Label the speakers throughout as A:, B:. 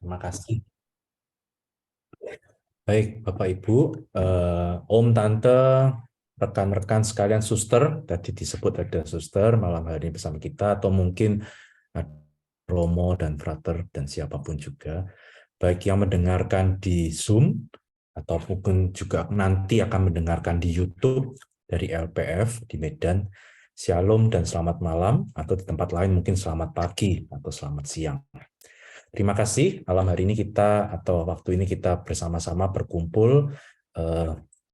A: Terima kasih. Baik, Bapak Ibu, Om, Tante, rekan-rekan sekalian, suster, tadi disebut ada suster malam hari ini bersama kita, atau mungkin ada Romo dan Frater dan siapapun juga, baik yang mendengarkan di Zoom, ataupun juga nanti akan mendengarkan di YouTube dari LPF di Medan. Shalom dan selamat malam, atau di tempat lain mungkin selamat pagi atau selamat siang. Terima kasih malam hari ini kita atau waktu ini kita bersama-sama berkumpul,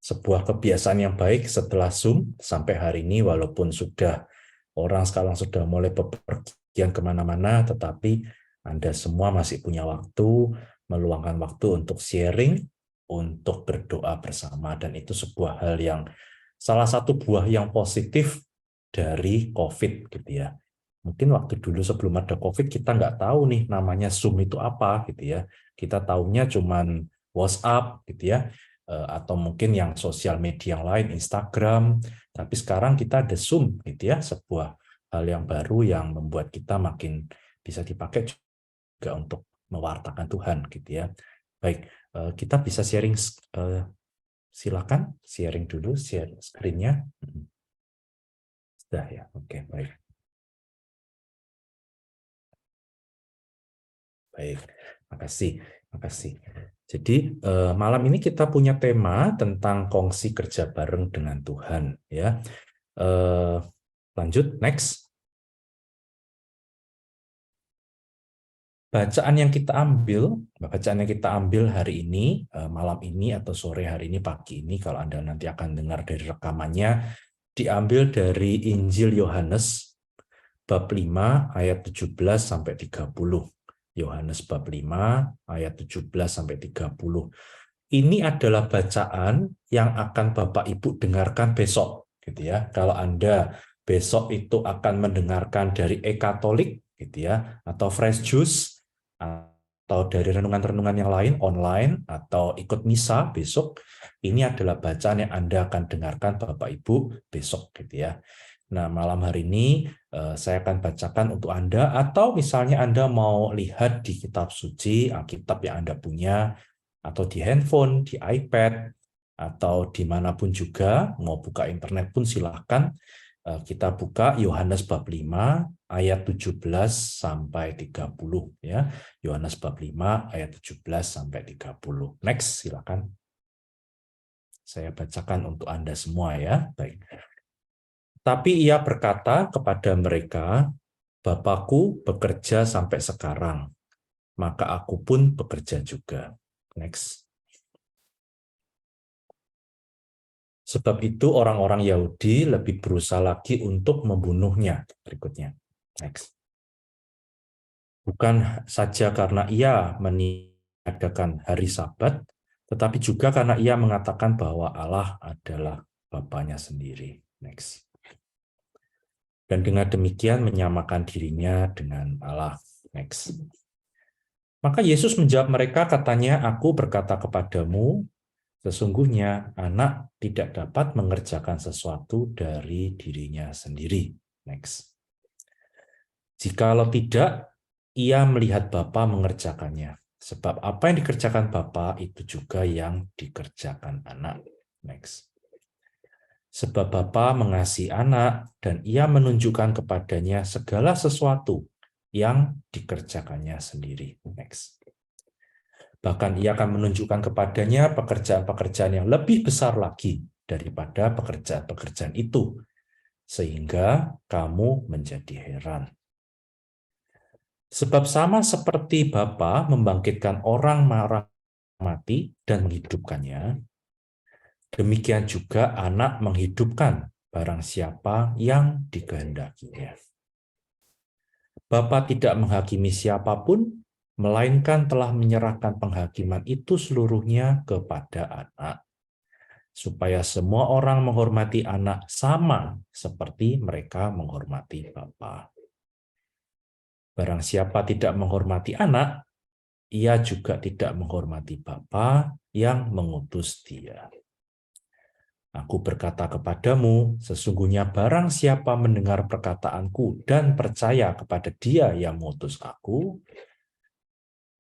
A: sebuah kebiasaan yang baik setelah Zoom sampai hari ini, walaupun sudah orang sekarang sudah mulai bepergian kemana-mana, tetapi Anda semua masih punya waktu, meluangkan waktu untuk sharing, untuk berdoa bersama, dan itu sebuah hal yang salah satu buah yang positif dari COVID gitu ya. Mungkin waktu dulu sebelum ada COVID kita nggak tahu nih namanya Zoom itu apa gitu ya. Kita taunya cuman WhatsApp gitu ya, atau mungkin yang sosial media yang lain, Instagram. Tapi sekarang kita ada Zoom gitu ya, sebuah hal yang baru yang membuat kita makin bisa dipakai juga untuk mewartakan Tuhan gitu ya. Baik, kita bisa sharing, silakan sharing dulu, share screen-nya. Sudah ya, oke, baik. Baik, makasih, makasih. Jadi malam ini kita punya tema tentang kongsi kerja bareng dengan Tuhan, ya. Lanjut, next. Bacaan yang kita ambil hari ini, malam ini atau sore hari ini, pagi ini, kalau Anda nanti akan dengar dari rekamannya, diambil dari Injil Yohanes bab 5 ayat 17 sampai 30. Yohanes bab 5 ayat 17 sampai 30. Ini adalah bacaan yang akan Bapak Ibu dengarkan besok gitu ya. Kalau Anda besok itu akan mendengarkan dari e-Katolik gitu ya, atau Fresh Juice, atau dari renungan-renungan yang lain online, atau ikut misa besok, ini adalah bacaan yang Anda akan dengarkan Bapak Ibu besok gitu ya. Nah, malam hari ini saya akan bacakan untuk Anda, atau misalnya Anda mau lihat di kitab suci, Alkitab yang Anda punya, atau di handphone, di iPad, atau dimanapun juga, mau buka internet pun silahkan. Kita buka Yohanes bab 5 ayat 17 sampai 30 ya. Yohanes bab 5 ayat 17 sampai 30. Next, silakan. Saya bacakan untuk Anda semua ya. Baik. Tapi ia berkata kepada mereka, Bapakku bekerja sampai sekarang, maka aku pun bekerja juga. Next. Sebab itu orang-orang Yahudi lebih berusaha lagi untuk membunuhnya. Berikutnya. Next. Bukan saja karena ia meniadakan hari Sabat, tetapi juga karena ia mengatakan bahwa Allah adalah Bapanya sendiri. Next. Dan dengan demikian menyamakan dirinya dengan Allah. Next. Maka Yesus menjawab mereka, katanya, aku berkata kepadamu, sesungguhnya anak tidak dapat mengerjakan sesuatu dari dirinya sendiri. Next. Jikalau tidak, ia melihat Bapa mengerjakannya. Sebab apa yang dikerjakan Bapa itu juga yang dikerjakan anak. Next. Sebab Bapa mengasihi anak dan ia menunjukkan kepadanya segala sesuatu yang dikerjakannya sendiri. Next. Bahkan ia akan menunjukkan kepadanya pekerjaan-pekerjaan yang lebih besar lagi daripada pekerjaan-pekerjaan itu, sehingga kamu menjadi heran. Sebab sama seperti Bapa membangkitkan orang mati dan menghidupkannya, demikian juga anak menghidupkan barang siapa yang dikehendakinya. Bapa tidak menghakimi siapapun, melainkan telah menyerahkan penghakiman itu seluruhnya kepada anak, supaya semua orang menghormati anak sama seperti mereka menghormati Bapa. Barang siapa tidak menghormati anak, ia juga tidak menghormati Bapa yang mengutus dia. Aku berkata kepadamu, sesungguhnya barang siapa mendengar perkataanku dan percaya kepada dia yang mengutus aku,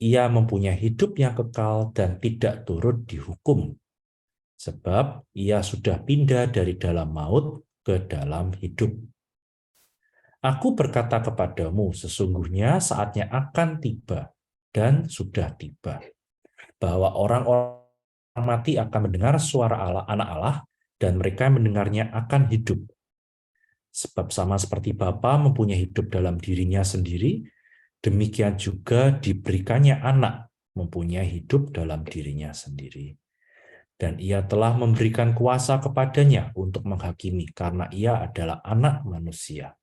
A: ia mempunyai hidup yang kekal dan tidak turut dihukum, sebab ia sudah pindah dari dalam maut ke dalam hidup. Aku berkata kepadamu, sesungguhnya saatnya akan tiba dan sudah tiba, bahwa orang-orang mati akan mendengar suara Allah, anak Allah, dan mereka yang mendengarnya akan hidup. Sebab sama seperti Bapa mempunyai hidup dalam dirinya sendiri, demikian juga diberikannya anak mempunyai hidup dalam dirinya sendiri. Dan ia telah memberikan kuasa kepadanya untuk menghakimi, karena ia adalah anak manusia.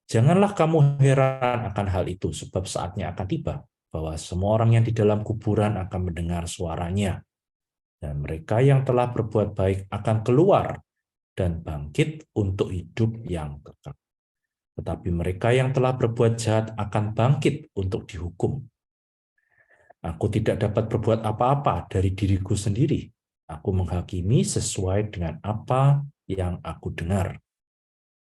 A: Janganlah kamu heran akan hal itu, sebab saatnya akan tiba, bahwa semua orang yang di dalam kuburan akan mendengar suaranya. Dan mereka yang telah berbuat baik akan keluar dan bangkit untuk hidup yang kekal. Tetapi mereka yang telah berbuat jahat akan bangkit untuk dihukum. Aku tidak dapat berbuat apa-apa dari diriku sendiri. Aku menghakimi sesuai dengan apa yang aku dengar.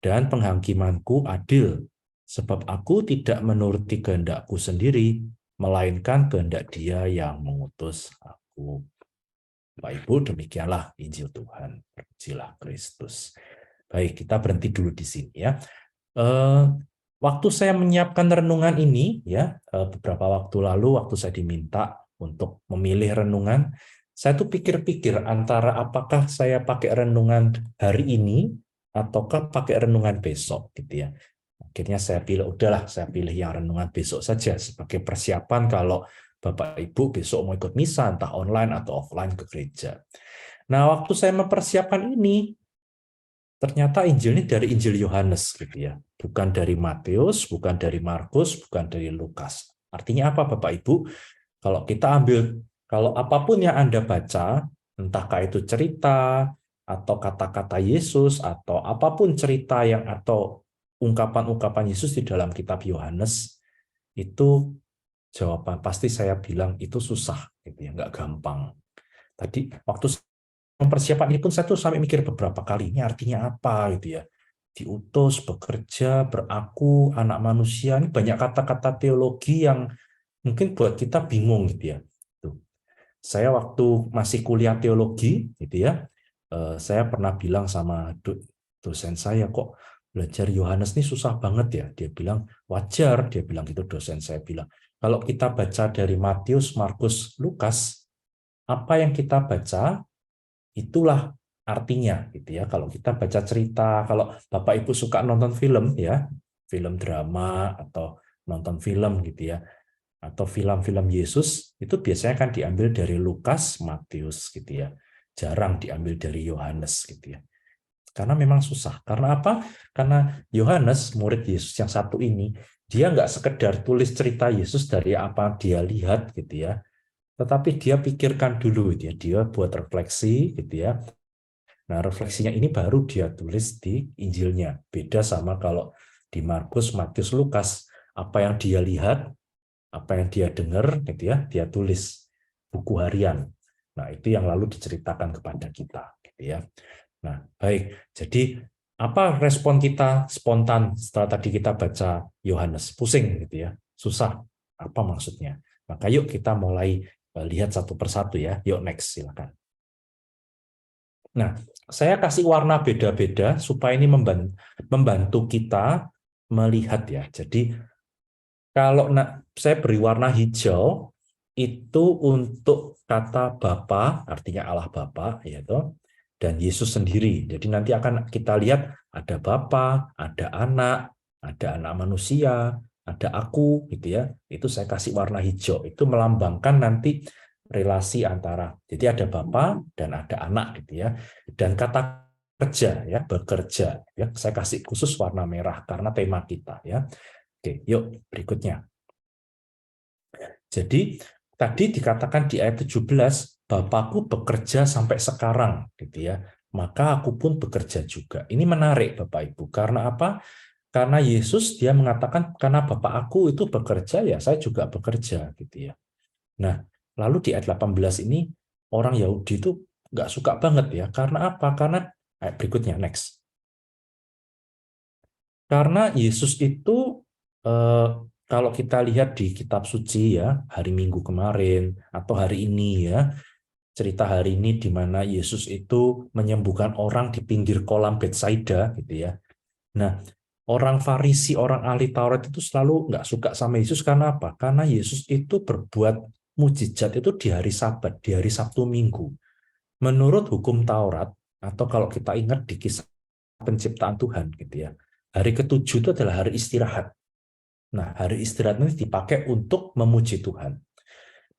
A: Dan penghakimanku adil, sebab aku tidak menuruti kehendakku sendiri, melainkan kehendak Dia yang mengutus aku. Bapak Ibu, demikianlah Injil Tuhan. Terpujilah Kristus. Baik, kita berhenti dulu di sini ya. Waktu saya menyiapkan renungan ini ya, beberapa waktu lalu waktu saya diminta untuk memilih renungan, saya tuh pikir-pikir antara apakah saya pakai renungan hari ini ataukah pakai renungan besok gitu ya. Akhirnya saya pilih, udahlah saya pilih yang renungan besok saja sebagai persiapan kalau Bapak Ibu besok mau ikut misa entah online atau offline ke gereja. Nah, waktu saya mempersiapkan ini, ternyata Injil ini dari Injil Yohanes gitu ya. Bukan dari Matius, bukan dari Markus, bukan dari Lukas. Artinya apa Bapak Ibu? Kalau kita ambil, kalau apapun yang Anda baca, entahkah itu cerita, atau kata-kata Yesus, atau apapun cerita yang atau ungkapan-ungkapan Yesus di dalam kitab Yohanes, itu jawaban pasti saya bilang itu susah, gitu ya, nggak gampang. Tadi waktu mempersiapkan ini pun saya tuh sampai mikir beberapa kali, ini artinya apa gitu ya. Diutus, bekerja, beraku, anak manusia, ini banyak kata-kata teologi yang mungkin buat kita bingung gitu ya. Tuh. Saya waktu masih kuliah teologi gitu ya, saya pernah bilang sama dosen saya, kok belajar Yohanes ini susah banget ya. Dia bilang wajar, dia bilang gitu, dosen saya bilang. Kalau kita baca dari Matius, Markus, Lukas, apa yang kita baca itulah artinya gitu ya. Kalau kita baca cerita, kalau Bapak Ibu suka nonton film ya, film drama atau nonton film gitu ya, atau film-film Yesus, itu biasanya kan diambil dari Lukas, Matius gitu ya. Jarang diambil dari Yohanes gitu ya. Karena memang susah. Karena apa? Karena Yohanes, murid Yesus yang satu ini, dia nggak sekedar tulis cerita Yesus dari apa dia lihat gitu ya, tetapi dia pikirkan dulu gitu ya. Dia buat refleksi gitu ya. Nah, refleksinya ini baru dia tulis di Injilnya. Beda sama kalau di Markus, Matius, Lukas, apa yang dia lihat, apa yang dia dengar, gitu ya, dia tulis buku harian. Nah, itu yang lalu diceritakan kepada kita, gitu ya. Nah, baik. Jadi apa respon kita spontan setelah tadi kita baca Yohanes? Pusing, gitu ya, susah. Apa maksudnya? Maka yuk kita mulai lihat satu persatu ya. Yuk next, silakan. Nah, saya kasih warna beda-beda supaya ini membantu kita melihat ya. Jadi kalau saya beri warna hijau itu untuk kata Bapa, artinya Allah Bapa, yaitu dan Yesus sendiri. Jadi nanti akan kita lihat ada Bapa, ada anak manusia, ada aku, gitu ya. Itu saya kasih warna hijau. Itu melambangkan nanti relasi antara. Jadi ada Bapa dan ada anak, gitu ya. Dan kata kerja, ya bekerja, ya saya kasih khusus warna merah karena tema kita, ya. Oke, yuk berikutnya. Jadi tadi dikatakan di ayat 17, Bapakku bekerja sampai sekarang, gitu ya. Maka aku pun bekerja juga. Ini menarik Bapak Ibu. Karena apa? Karena Yesus dia mengatakan karena Bapak aku itu bekerja ya saya juga bekerja gitu ya. Nah, lalu di ayat 18 ini orang Yahudi itu nggak suka banget ya. Karena apa? Karena ayat berikutnya next. Karena Yesus itu kalau kita lihat di kitab suci ya, hari Minggu kemarin atau hari ini ya, cerita hari ini di mana Yesus itu menyembuhkan orang di pinggir kolam Betsaida gitu ya. Nah, orang Farisi, orang ahli Taurat itu selalu nggak suka sama Yesus karena apa? Karena Yesus itu berbuat mujizat itu di hari Sabat, di hari Sabtu Minggu. Menurut hukum Taurat, atau kalau kita ingat di kisah penciptaan Tuhan gitu ya, hari ketujuh itu adalah hari istirahat. Nah, hari istirahat ini dipakai untuk memuji Tuhan.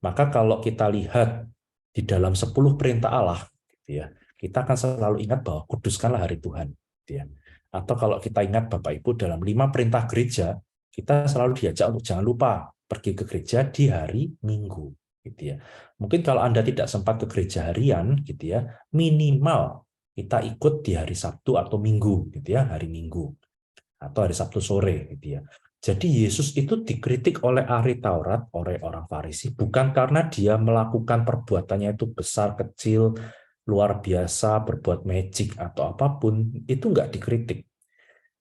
A: Maka kalau kita lihat di dalam 10 perintah Allah, gitu ya, kita akan selalu ingat bahwa kuduskanlah hari Tuhan. Gitu ya. Atau kalau kita ingat Bapak Ibu dalam 5 perintah gereja, kita selalu diajak untuk jangan lupa pergi ke gereja di hari Minggu. Gitu ya. Mungkin kalau Anda tidak sempat ke gereja harian, gitu ya, minimal kita ikut di hari Sabtu atau Minggu, gitu ya, hari Minggu atau hari Sabtu sore, gitu ya. Jadi Yesus itu dikritik oleh ahli Taurat, oleh orang Farisi, bukan karena dia melakukan perbuatannya itu besar, kecil, luar biasa, berbuat magic atau apapun, itu nggak dikritik.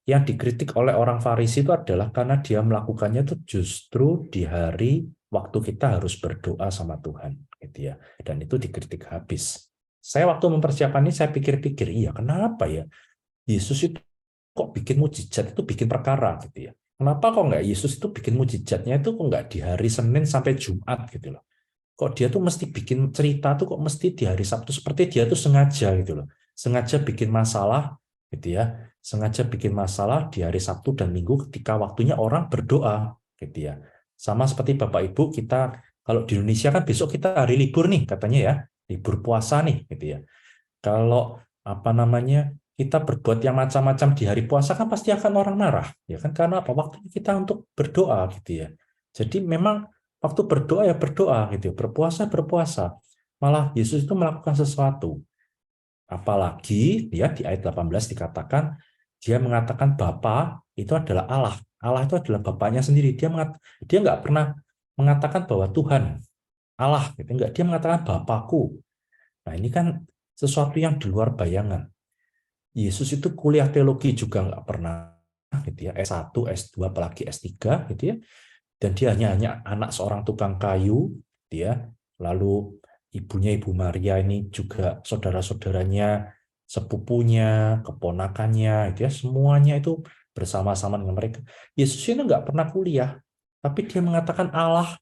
A: Yang dikritik oleh orang Farisi itu adalah karena dia melakukannya itu justru di hari waktu kita harus berdoa sama Tuhan, gitu ya. Dan itu dikritik habis. Saya waktu mempersiapkan ini, saya pikir-pikir, iya kenapa ya Yesus itu kok bikin mujizat itu bikin perkara gitu ya. Kenapa kok nggak Yesus itu bikin mujizatnya itu kok nggak di hari Senin sampai Jumat gitu loh. Kok dia tuh mesti bikin cerita tuh kok mesti di hari Sabtu seperti dia tuh sengaja gitu loh. Sengaja bikin masalah gitu ya. Sengaja bikin masalah di hari Sabtu dan Minggu ketika waktunya orang berdoa gitu ya. Sama seperti Bapak Ibu kita kalau di Indonesia kan besok kita hari libur nih katanya ya. Libur puasa nih gitu ya. Kalau apa namanya kita berbuat yang macam-macam di hari puasa kan pasti akan orang marah ya kan karena apa waktu kita untuk berdoa gitu ya. Jadi memang waktu berdoa ya berdoa gitu, berpuasa berpuasa. Malah Yesus itu melakukan sesuatu. Apalagi ya di ayat 18 dikatakan dia mengatakan Bapa itu adalah Allah. Allah itu adalah Bapaknya sendiri. Dia nggak pernah mengatakan bahwa Tuhan Allah gitu enggak, dia mengatakan Bapakku. Nah, ini kan sesuatu yang di luar bayangan. Yesus itu kuliah teologi juga nggak pernah gitu ya, S1, S2, apalagi S3 gitu ya. Dan dia hanya anak seorang tukang kayu gitu ya. Lalu ibunya Ibu Maria ini juga saudara-saudaranya, sepupunya, keponakannya gitu ya, semuanya itu bersama-sama dengan mereka. Yesus ini nggak pernah kuliah, tapi dia mengatakan Allah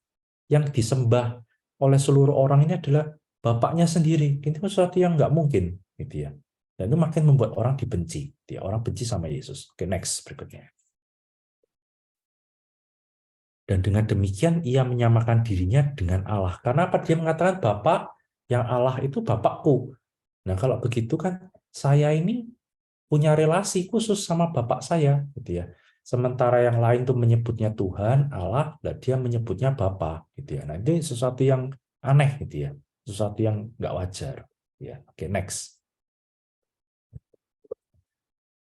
A: yang disembah oleh seluruh orang ini adalah Bapaknya sendiri. Itu sesuatu yang nggak mungkin, gitu ya. Dan itu makin membuat orang dibenci. Dia orang benci sama Yesus. Oke, next berikutnya. Dan dengan demikian ia menyamakan dirinya dengan Allah. Karena apa? Dia mengatakan Bapak yang Allah itu Bapakku. Nah, kalau begitu kan saya ini punya relasi khusus sama Bapak saya, gitu ya. Sementara yang lain tuh menyebutnya Tuhan, Allah, dan dia menyebutnya Bapa, gitu ya. Nah, ini sesuatu yang aneh, gitu ya. Sesuatu yang nggak wajar. Ya, oke, next.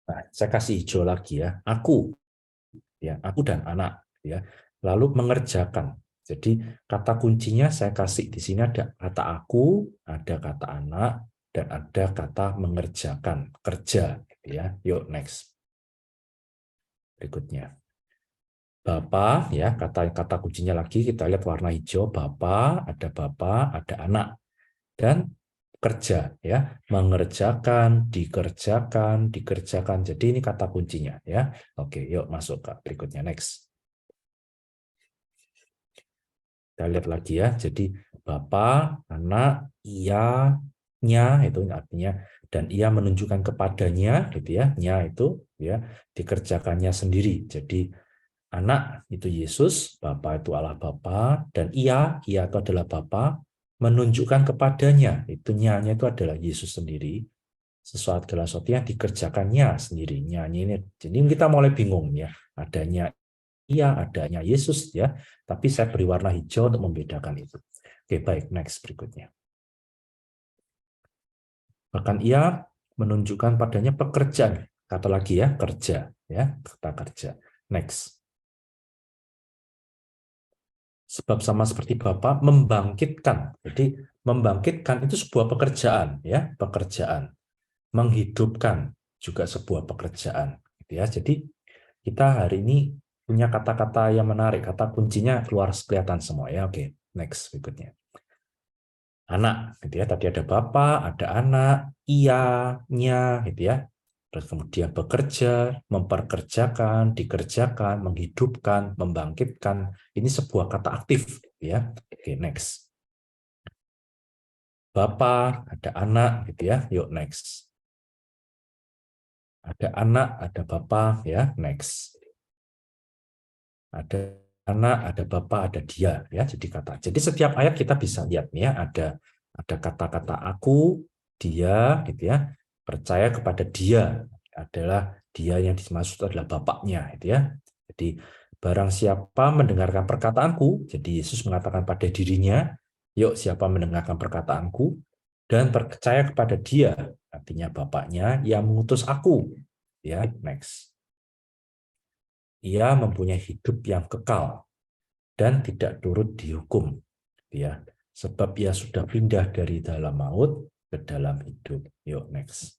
A: Nah, saya kasih hijau lagi ya. Aku dan anak, ya. Lalu mengerjakan. Jadi kata kuncinya saya kasih di sini ada kata aku, ada kata anak, dan ada kata mengerjakan, kerja, gitu ya. Yuk, next. Berikutnya. Bapa ya kata kuncinya lagi kita lihat warna hijau Bapa, ada anak dan kerja ya mengerjakan dikerjakan jadi ini kata kuncinya ya. Oke yuk masuk ke berikutnya next. Kita lihat lagi ya jadi Bapa anak nya itu artinya dan ia menunjukkan kepadanya gitu ya nya itu ya dikerjakannya sendiri jadi anak itu Yesus, Bapa itu Allah Bapa, dan ia itu adalah Bapa, menunjukkan kepadanya, itu nyanya itu adalah Yesus sendiri, sesuatu adalah sesuatu yang dikerjakannya sendiri, nyanyi ini. Jadi kita mulai bingung ya, adanya ia, adanya Yesus ya, tapi saya beri warna hijau untuk membedakan itu. Oke, baik, next berikutnya. Bahkan ia menunjukkan padanya pekerjaan, kata lagi ya, kerja, ya, kata kerja. Next. Sebab sama seperti Bapa membangkitkan. Jadi membangkitkan itu sebuah pekerjaan ya, pekerjaan. Menghidupkan juga sebuah pekerjaan gitu ya. Jadi kita hari ini punya kata-kata yang menarik, kata kuncinya keluar kelihatan semua ya. Oke, next berikutnya. Anak, gitu ya. Tadi ada bapak, ada anak, ianya, gitu ya. Terus kemudian bekerja, memperkerjakan, dikerjakan, menghidupkan, membangkitkan. Ini sebuah kata aktif, gitu ya. Oke, next. Bapak, ada anak, gitu ya. Yuk, next. Ada anak, ada bapak, ya. Next. Ada anak, ada bapak, ada dia, ya. Jadi kata. Jadi setiap ayat kita bisa lihat ya, ada kata-kata aku, dia, gitu ya. Percaya kepada dia adalah dia yang dimaksud adalah bapaknya, gitu ya. Jadi barang siapa mendengarkan perkataanku, jadi Yesus mengatakan pada dirinya, yuk siapa mendengarkan perkataanku dan percaya kepada dia, artinya bapaknya yang mengutus aku, ya. Next. Ia mempunyai hidup yang kekal dan tidak turut dihukum, ya, sebab ia sudah pindah dari dalam maut ke dalam hidup. Yuk, next.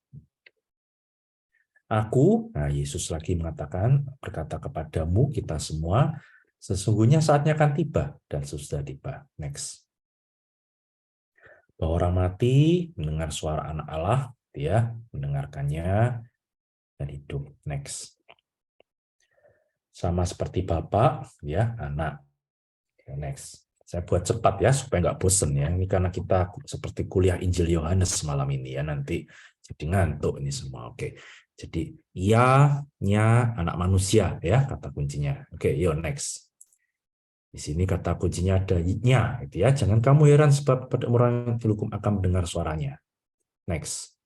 A: Aku, nah Yesus lagi mengatakan, berkata kepadamu, kita semua, sesungguhnya saatnya akan tiba dan sudah tiba. Next. Bahwa orang mati mendengar suara anak Allah, dia mendengarkannya dan hidup. Next. Sama seperti Bapak, ya, anak. Next. Saya buat cepat ya supaya nggak bosen ya. Ini karena kita seperti kuliah Injil Yohanes malam ini ya, nanti jadi ngantuk ini semua. Oke. Jadi ia-nya anak manusia ya kata kuncinya. Oke, yuk next. Di sini kata kuncinya ada nya gitu ya. Jangan kamu heran sebab pada orang yang dihukum akan mendengar suaranya. Next.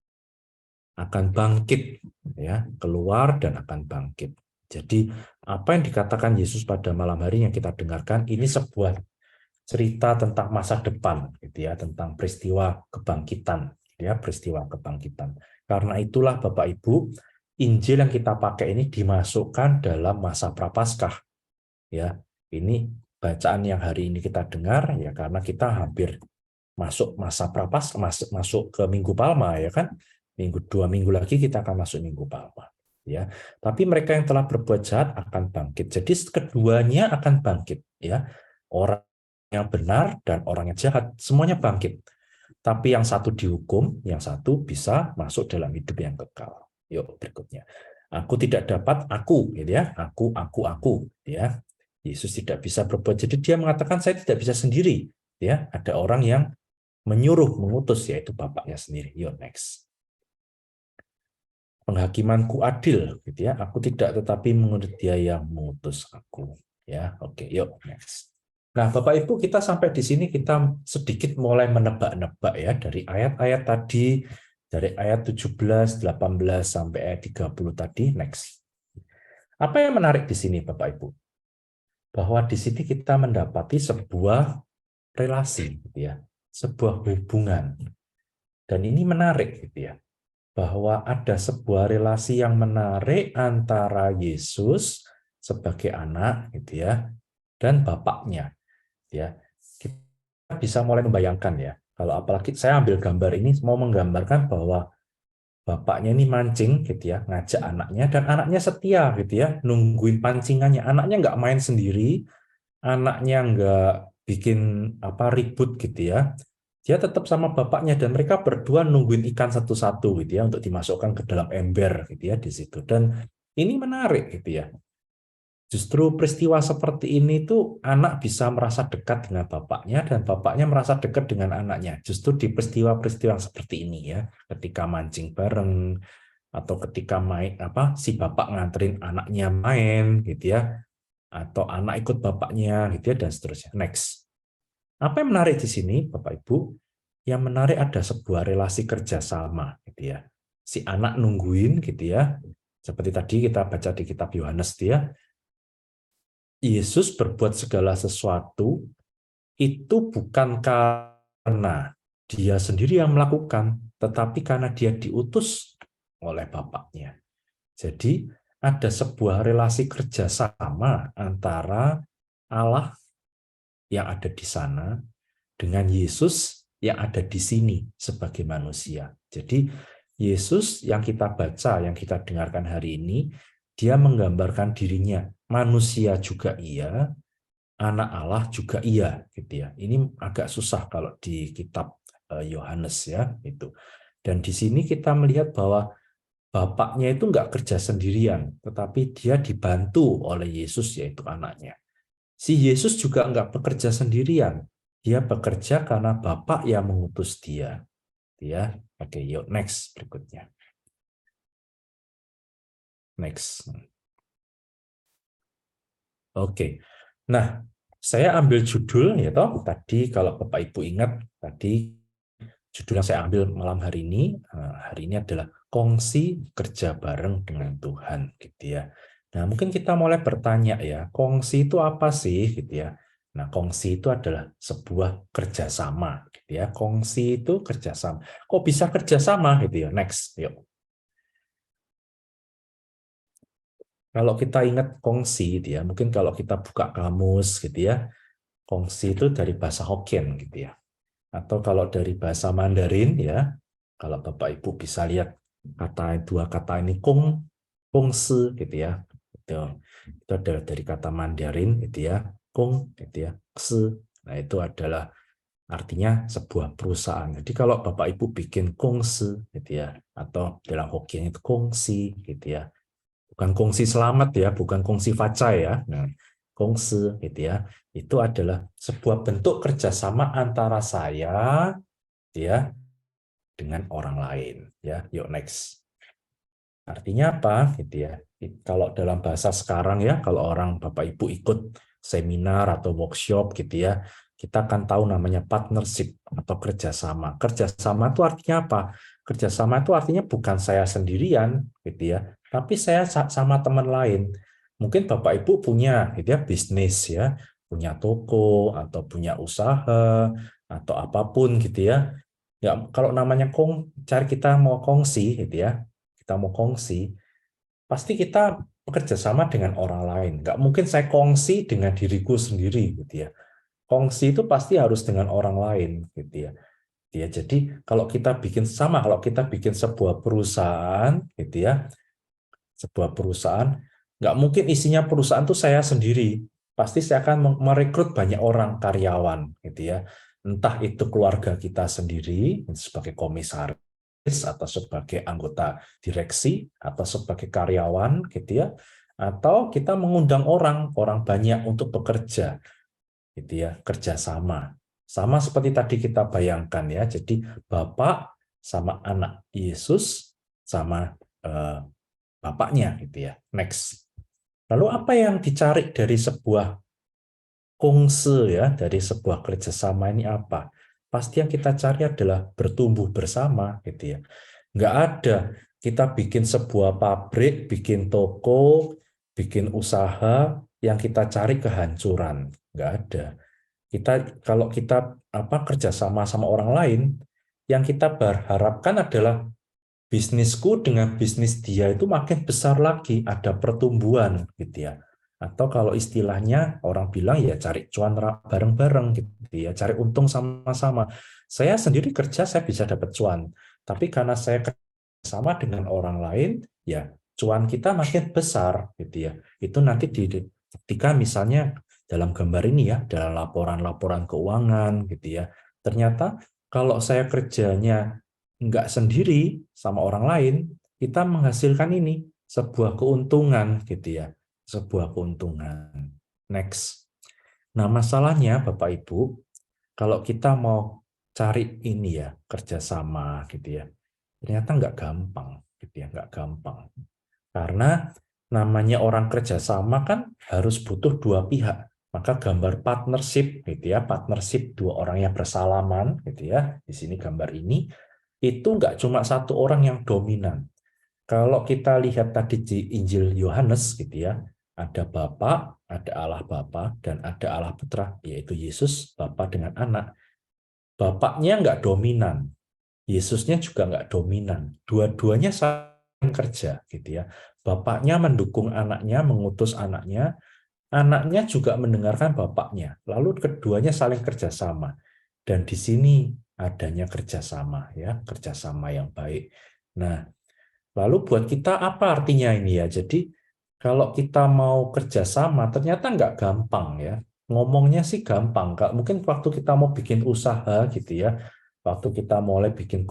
A: Akan bangkit ya, keluar dan akan bangkit. Jadi apa yang dikatakan Yesus pada malam hari yang kita dengarkan ini sebuah cerita tentang masa depan, gitu ya, tentang peristiwa kebangkitan, ya, peristiwa kebangkitan. Karena itulah Bapak Ibu, Injil yang kita pakai ini dimasukkan dalam masa Prapaskah, ya. Ini bacaan yang hari ini kita dengar, ya, karena kita hampir masuk masa Prapaskah, masuk ke Minggu Palma, ya kan? 2 minggu lagi kita akan masuk Minggu Palma. Ya, tapi mereka yang telah berbuat jahat akan bangkit. Jadi keduanya akan bangkit, ya. Orang yang benar dan orang yang jahat semuanya bangkit. Tapi yang satu dihukum, yang satu bisa masuk dalam hidup yang kekal. Yuk berikutnya. Aku tidak dapat aku, gitu ya. Aku, ya. Yesus tidak bisa berbuat. Jadi dia mengatakan saya tidak bisa sendiri, ya. Ada orang yang menyuruh, mengutus, yaitu Bapaknya sendiri. Yuk next. Penghakimanku adil, gitu ya. Aku tidak, tetapi menurut dia yang mengutus aku, ya. Oke, yuk next. Nah, Bapak Ibu, kita sampai di sini kita sedikit mulai menebak-nebak ya dari ayat-ayat tadi, dari ayat 17, 18 sampai ayat 30 tadi. Next. Apa yang menarik di sini, Bapak Ibu? Bahwa di sini kita mendapati sebuah relasi, gitu ya, sebuah hubungan. Dan ini menarik, gitu ya, bahwa ada sebuah relasi yang menarik antara Yesus sebagai anak, gitu ya, dan Bapaknya. Ya, kita bisa mulai membayangkan ya. Kalau apalagi saya ambil gambar ini mau menggambarkan bahwa bapaknya ini mancing gitu ya, ngajak anaknya dan anaknya setia gitu ya, nungguin pancingannya. Anaknya nggak main sendiri, anaknya nggak bikin apa ribut gitu ya. Dia tetap sama bapaknya dan mereka berdua nungguin ikan satu-satu gitu ya untuk dimasukkan ke dalam ember gitu ya di situ. Dan ini menarik gitu ya. Justru peristiwa seperti ini tuh anak bisa merasa dekat dengan bapaknya dan bapaknya merasa dekat dengan anaknya. Justru di peristiwa-peristiwa seperti ini ya, ketika mancing bareng atau ketika main apa si bapak nganterin anaknya main gitu ya, atau anak ikut bapaknya gitu ya dan seterusnya. Next. Apa yang menarik di sini Bapak Ibu? Yang menarik ada sebuah relasi kerjasama gitu ya. Si anak nungguin gitu ya. Seperti tadi kita baca di kitab Yohanes dia Yesus berbuat segala sesuatu itu bukan karena dia sendiri yang melakukan, tetapi karena dia diutus oleh Bapaknya. Jadi ada sebuah relasi kerjasama antara Allah yang ada di sana dengan Yesus yang ada di sini sebagai manusia. Jadi Yesus yang kita baca, yang kita dengarkan hari ini, dia menggambarkan dirinya manusia juga iya, anak Allah juga iya, gitu ya. Ini agak susah kalau di kitab Yohanes ya, itu. Dan di sini kita melihat bahwa Bapaknya itu nggak kerja sendirian, tetapi dia dibantu oleh Yesus, yaitu anaknya. Si Yesus juga nggak bekerja sendirian. Dia bekerja karena Bapak yang mengutus dia. Ya, oke, yuk next berikutnya. Next. Oke. Nah, saya ambil judul ya toh. Tadi kalau Bapak Ibu ingat tadi judul yang saya ambil malam hari ini adalah kongsi kerja bareng dengan Tuhan, gitu ya. Nah, mungkin kita mulai bertanya ya, kongsi itu apa sih, gitu ya. Nah, kongsi itu adalah sebuah kerjasama, gitu ya. Kongsi itu kerjasama. Kok bisa kerjasama, gitu ya? Next, yuk. Kalau kita ingat kongsi, gitu ya, mungkin kalau kita buka kamus, gitu ya, kongsi itu dari bahasa Hokkien, gitu ya. Atau kalau dari bahasa Mandarin ya, kalau Bapak Ibu bisa lihat dua kata ini kong se gitu ya. Itu adalah dari kata Mandarin gitu ya. Kong gitu ya. Se. Nah, itu adalah artinya sebuah perusahaan. Jadi kalau Bapak Ibu bikin kong se gitu ya, atau dalam Hokkien itu kongsi gitu ya. Bukan kongsi selamat ya, bukan kongsi faca ya. Nah, kongsi gitu ya. Itu adalah sebuah bentuk kerjasama antara saya ya dengan orang lain ya. Yuk next. Artinya apa gitu ya? Kalau dalam bahasa sekarang ya, kalau orang Bapak Ibu ikut seminar atau workshop gitu ya, kita akan tahu namanya partnership atau kerjasama. Kerjasama itu artinya apa? Kerjasama itu artinya bukan saya sendirian gitu ya, tapi saya sama teman lain. Mungkin Bapak Ibu punya gitu ya bisnis ya, punya toko atau punya usaha atau apapun gitu ya. Ya, kalau namanya cari kita mau kongsi gitu ya, kita mau kongsi, pasti kita bekerja sama dengan orang lain. Nggak mungkin saya kongsi dengan diriku sendiri gitu ya. Kongsi itu pasti harus dengan orang lain gitu ya. Ya, jadi kalau kita bikin sama, kalau kita bikin sebuah perusahaan gitu ya, sebuah perusahaan, nggak mungkin isinya perusahaan itu saya sendiri. Pasti saya akan merekrut banyak orang karyawan, gitu ya. Entah itu keluarga kita sendiri sebagai komisaris atau sebagai anggota direksi atau sebagai karyawan, gitu ya. Atau kita mengundang orang banyak untuk bekerja, gitu ya, kerjasama. Sama seperti tadi kita bayangkan ya. Jadi Bapak sama anak Yesus sama bapaknya gitu ya. Next. Lalu apa yang dicari dari sebuah kongse ya, dari sebuah kerjasama ini apa? Pasti yang kita cari adalah bertumbuh bersama gitu ya. Nggak ada kita bikin sebuah pabrik, bikin toko, bikin usaha yang kita cari kehancuran. Nggak ada. Kalau kita kerjasama sama orang lain, yang kita berharapkan adalah bisnisku dengan bisnis dia itu makin besar lagi, ada pertumbuhan gitu ya. Atau kalau istilahnya orang bilang ya cari cuan bareng-bareng gitu ya, cari untung sama-sama. Saya sendiri kerja saya bisa dapat cuan, tapi karena saya kerja sama dengan orang lain, ya cuan kita makin besar gitu ya. Itu nanti ketika misalnya dalam gambar ini ya, dalam laporan-laporan keuangan gitu ya. Ternyata kalau saya kerjanya nggak sendiri sama orang lain, kita menghasilkan ini sebuah keuntungan gitu ya, sebuah keuntungan. Next. Nah, masalahnya Bapak Ibu, kalau kita mau cari ini ya kerjasama gitu ya, ternyata nggak gampang gitu ya, nggak gampang. Karena namanya orang kerjasama kan harus butuh dua pihak. Maka gambar partnership gitu ya, partnership dua orang yang bersalaman gitu ya. Di sini gambar ini itu nggak cuma satu orang yang dominan. Kalau kita lihat tadi di Injil Yohanes gitu ya, ada Bapa, ada Allah Bapa, dan ada Allah Putra, yaitu Yesus, Bapa dengan anak. Bapaknya nggak dominan, Yesusnya juga nggak dominan. Dua-duanya saling kerja gitu ya. Bapaknya mendukung anaknya, mengutus anaknya juga mendengarkan bapaknya. Lalu keduanya saling kerjasama. Dan di sini adanya kerjasama ya, kerjasama yang baik. Nah, lalu buat kita apa artinya ini ya? Jadi Kalau kita mau kerjasama, ternyata nggak gampang ya. Ngomongnya sih gampang. Mungkin waktu kita mau bikin usaha gitu ya, waktu kita mulai bikin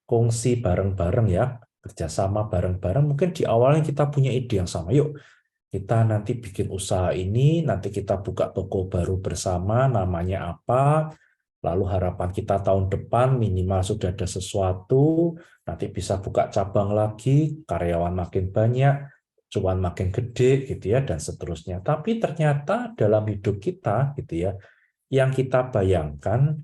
A: kongsi bareng-bareng ya, kerjasama bareng-bareng, mungkin di awalnya kita punya ide yang sama. Yuk, kita nanti bikin usaha ini, nanti kita buka toko baru bersama, namanya apa, lalu harapan kita tahun depan minimal sudah ada sesuatu, nanti bisa buka cabang lagi, karyawan makin banyak, cuan makin gede gitu ya, dan seterusnya. Tapi ternyata dalam hidup kita gitu ya, yang kita bayangkan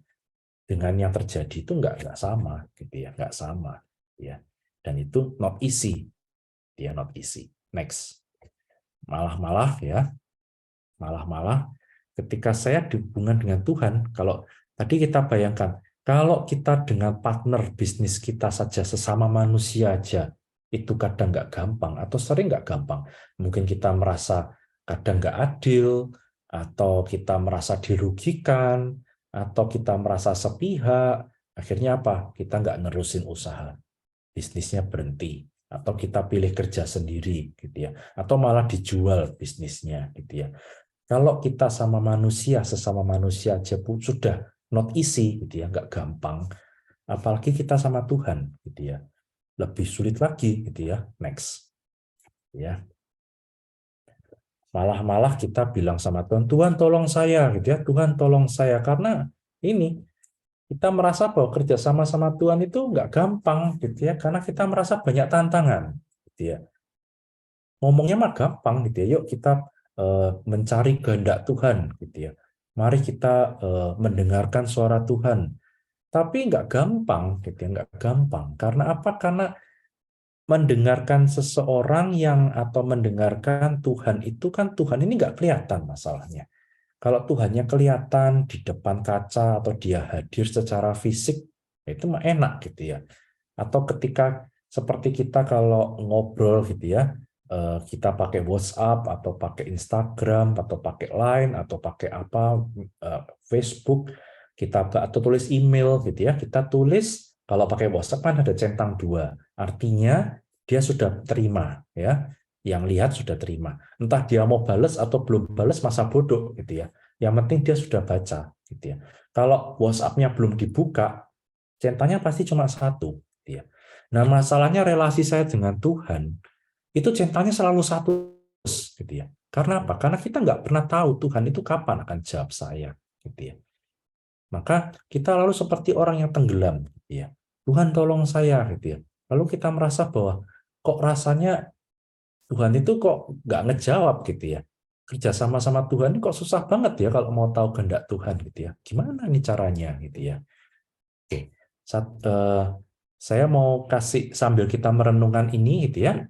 A: dengan yang terjadi itu nggak sama gitu ya, nggak sama ya. Dan itu not easy, ya not easy. Next. Malah-malah ya, malah-malah ketika saya dihubungan dengan Tuhan, kalau tadi kita bayangkan, kalau kita dengan partner bisnis kita saja, sesama manusia aja, itu kadang nggak gampang, atau sering nggak gampang. Mungkin kita merasa kadang nggak adil, atau kita merasa dirugikan, atau kita merasa sepihak, akhirnya apa? Kita nggak nerusin usaha, bisnisnya berhenti, atau kita pilih kerja sendiri, gitu ya, atau malah dijual bisnisnya, gitu ya. Kalau kita sama manusia, sesama manusia aja sudah not easy, gitu ya, nggak gampang. Apalagi kita sama Tuhan, gitu ya, lebih sulit lagi, gitu ya. Next, ya. Malah kita bilang sama Tuhan, Tuhan tolong saya, gitu ya, Tuhan tolong saya, karena ini kita merasa bahwa kerja sama Tuhan itu nggak gampang, gitu ya, karena kita merasa banyak tantangan, gitu ya. Ngomongnya mah gampang, gitu ya. Yuk kita mencari kehendak Tuhan, gitu ya. Mari kita mendengarkan suara Tuhan. Tapi nggak gampang, gitu ya, nggak gampang. Karena apa? Karena mendengarkan seseorang yang atau mendengarkan Tuhan itu kan Tuhan ini nggak kelihatan masalahnya. Kalau Tuhannya kelihatan di depan kaca atau dia hadir secara fisik, itu mah enak gitu ya. Atau ketika seperti kita kalau ngobrol gitu ya, kita pakai WhatsApp atau pakai Instagram atau pakai Line atau pakai apa, Facebook, kita atau tulis email gitu ya, kita tulis. Kalau pakai WhatsApp kan ada centang 2, artinya dia sudah terima ya, yang lihat sudah terima. Entah dia mau balas atau belum balas, masa bodoh gitu ya. Yang penting dia sudah baca gitu ya. Kalau WhatsApp-nya belum dibuka, centangnya pasti cuma 1 gitu ya. Nah, masalahnya relasi saya dengan Tuhan itu centangnya selalu 1 gitu ya. Karena apa? Karena kita nggak pernah tahu Tuhan itu kapan akan jawab saya gitu ya. Maka kita lalu seperti orang yang tenggelam gitu ya. Tuhan tolong saya gitu ya. Lalu kita merasa bahwa kok rasanya Tuhan itu kok nggak ngejawab gitu ya. Kerja sama Tuhan ini kok susah banget ya kalau mau tahu kehendak Tuhan gitu ya. Gimana nih caranya gitu ya. Oke. Saya mau kasih sambil kita merenungkan ini gitu ya.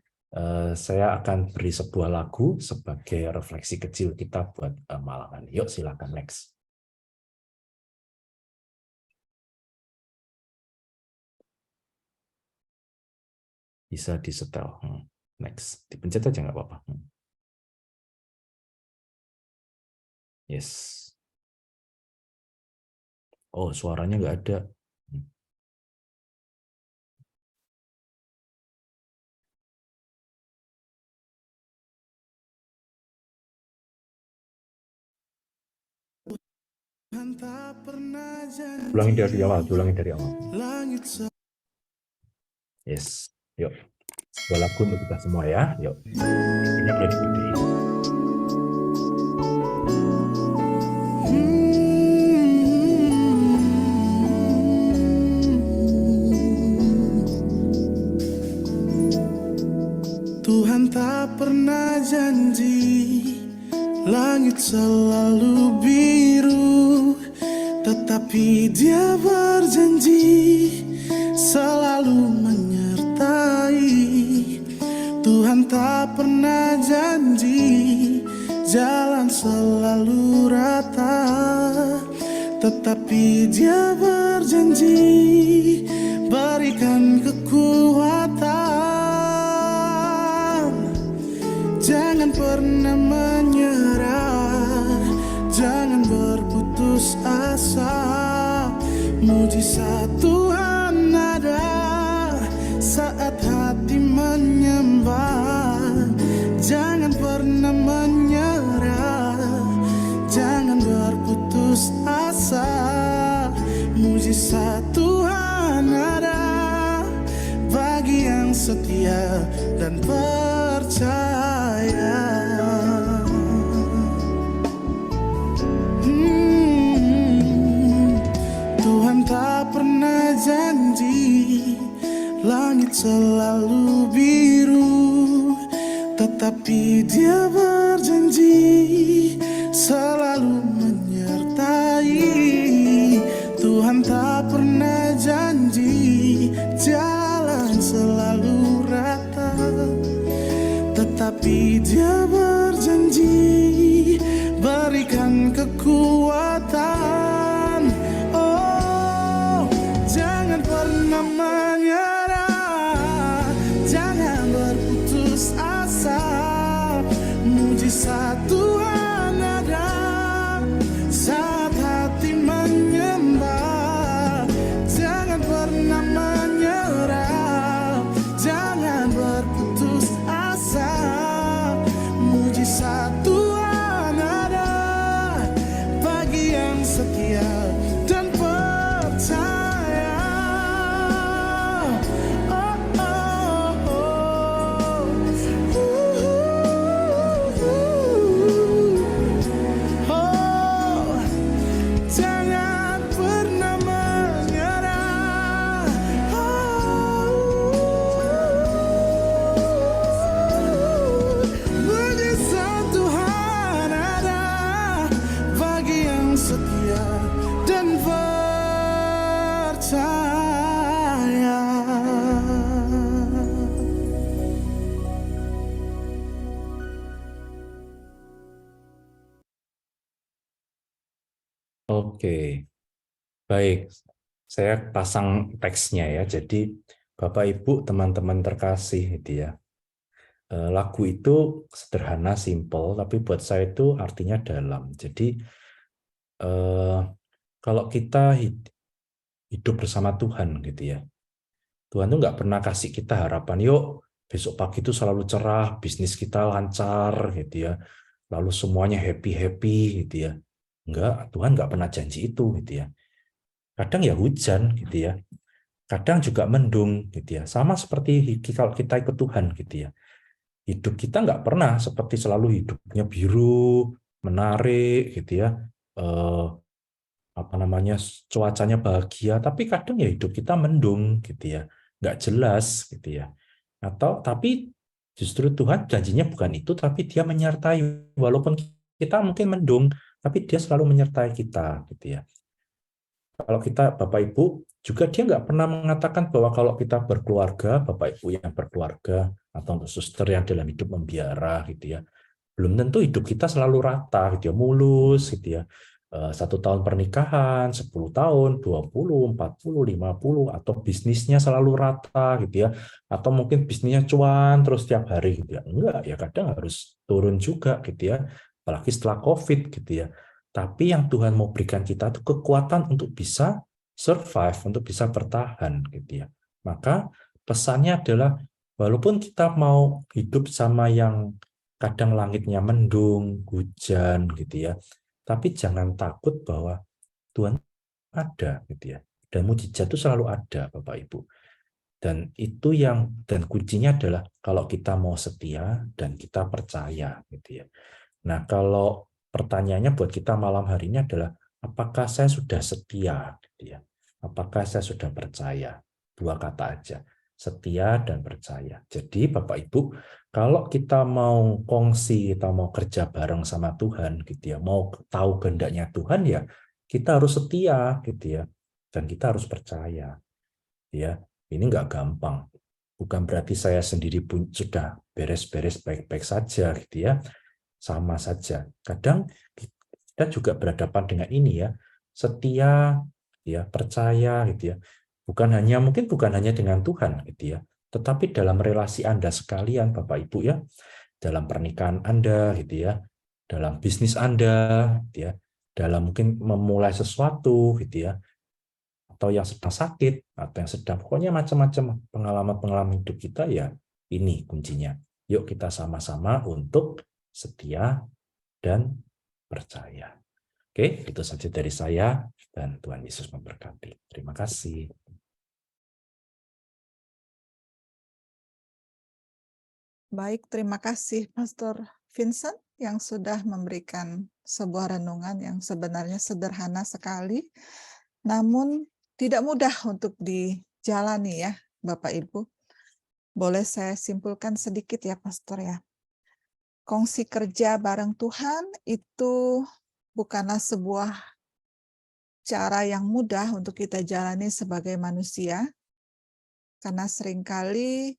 A: Saya akan beri sebuah lagu sebagai refleksi kecil kita buat malam ini. Yuk silakan next. Bisa disetel. Next. Dipencet aja nggak apa-apa. Yes. Oh, suaranya nggak ada. Ulangin dari awal, ulangin dari awal. Yes. Yuk. Sebuah lagu untuk kita semua ya. Yuk. Ini boleh digedein.
B: Tuhan tak pernah janji langit selalu biru, tetapi Dia berjanji selalu menyertai. Tuhan tak pernah janji jalan selalu rata, tetapi Dia berjanji berikan kekuatan. Jangan pernah menyerah, jangan berputus asa. Mujizat Tuhan ada saat hati menyembah. Jangan mujizat Tuhan ada bagi yang setia dan percaya. Tuhan tak pernah janji langit selalu biru, tetapi Dia berjanji selalu menyertai. Tuhan tak pernah janji jalan selalu rata, tetapi Dia berjanji berikan kekuatan. Oh, jangan pernah menyerah, jangan berputus asa. Mujizat Tuhan ada saat hati menyembah. Jangan pernah menyerah, jangan berputus asa. Mujizat Tuhan ada bagi yang setia dan percaya. Oh, oh, oh. Oh, jangan pernah menyerah. Mujizat Tuhan ada bagi yang setia dan percaya.
A: Oke, baik. Saya pasang teksnya ya. Jadi Bapak Ibu, teman-teman terkasih gitu ya. Lagu itu sederhana, simple, tapi buat saya itu artinya dalam. Jadi kalau kita hidup bersama Tuhan gitu ya, Tuhan tuh nggak pernah kasih kita harapan, yuk besok pagi itu selalu cerah, bisnis kita lancar gitu ya, lalu semuanya happy-happy gitu ya. Enggak, Tuhan nggak pernah janji itu gitu ya. Kadang ya hujan gitu ya, kadang juga mendung gitu ya. Sama seperti kalau kita ikut Tuhan gitu ya. Hidup kita nggak pernah seperti selalu hidupnya biru, menarik gitu ya. Apa namanya, cuacanya bahagia, tapi kadang ya hidup kita mendung gitu ya, nggak jelas gitu ya. Atau tapi justru Tuhan janjinya bukan itu, tapi Dia menyertai walaupun kita mungkin mendung, tapi Dia selalu menyertai kita gitu ya. Kalau kita Bapak Ibu juga, Dia nggak pernah mengatakan bahwa kalau kita berkeluarga, Bapak Ibu yang berkeluarga atau untuk suster yang dalam hidup membiara gitu ya, belum tentu hidup kita selalu rata gitu ya, mulus gitu ya. 1 tahun pernikahan, 10 tahun, 20, 40, 50, atau bisnisnya selalu rata gitu ya, atau mungkin bisnisnya cuan terus tiap hari gitu ya. Enggak ya, kadang harus turun juga gitu ya, apalagi setelah COVID gitu ya. Tapi yang Tuhan mau berikan kita itu kekuatan untuk bisa survive, untuk bisa bertahan gitu ya. Maka pesannya adalah walaupun kita mau hidup sama yang kadang langitnya mendung, hujan gitu ya, tapi jangan takut bahwa Tuhan ada gitu ya. Dan mujizat itu selalu ada, Bapak Ibu. Dan itu dan kuncinya adalah kalau kita mau setia dan kita percaya gitu ya. Nah, kalau pertanyaannya buat kita malam hari ini adalah apakah saya sudah setia gitu ya? Apakah saya sudah percaya? 2 kata aja. Setia dan percaya. Jadi Bapak Ibu, kalau kita mau kongsi, kita mau kerja bareng sama Tuhan gitu ya, mau tahu kehendaknya Tuhan ya, kita harus setia gitu ya, dan kita harus percaya. Ya, ini nggak gampang. Bukan berarti saya sendiri pun sudah beres-beres baik-baik saja gitu ya. Sama saja. Kadang kita juga berhadapan dengan ini ya, setia, ya percaya gitu ya. Mungkin bukan hanya dengan Tuhan gitu ya, tetapi dalam relasi Anda sekalian Bapak Ibu ya, dalam pernikahan Anda gitu ya, dalam bisnis Anda gitu ya, dalam mungkin memulai sesuatu gitu ya, atau yang sedang sakit atau yang sedang, pokoknya macam-macam pengalaman-pengalaman hidup kita ya, ini kuncinya. Yuk kita sama-sama untuk setia dan percaya. Oke, itu saja dari saya dan Tuhan Yesus memberkati. Terima kasih.
C: Baik, terima kasih Pastor Vincent yang sudah memberikan sebuah renungan yang sebenarnya sederhana sekali, namun tidak mudah untuk dijalani ya, Bapak Ibu. Boleh saya simpulkan sedikit ya, Pastor ya. Kongsi kerja bareng Tuhan itu bukanlah sebuah cara yang mudah untuk kita jalani sebagai manusia, karena seringkali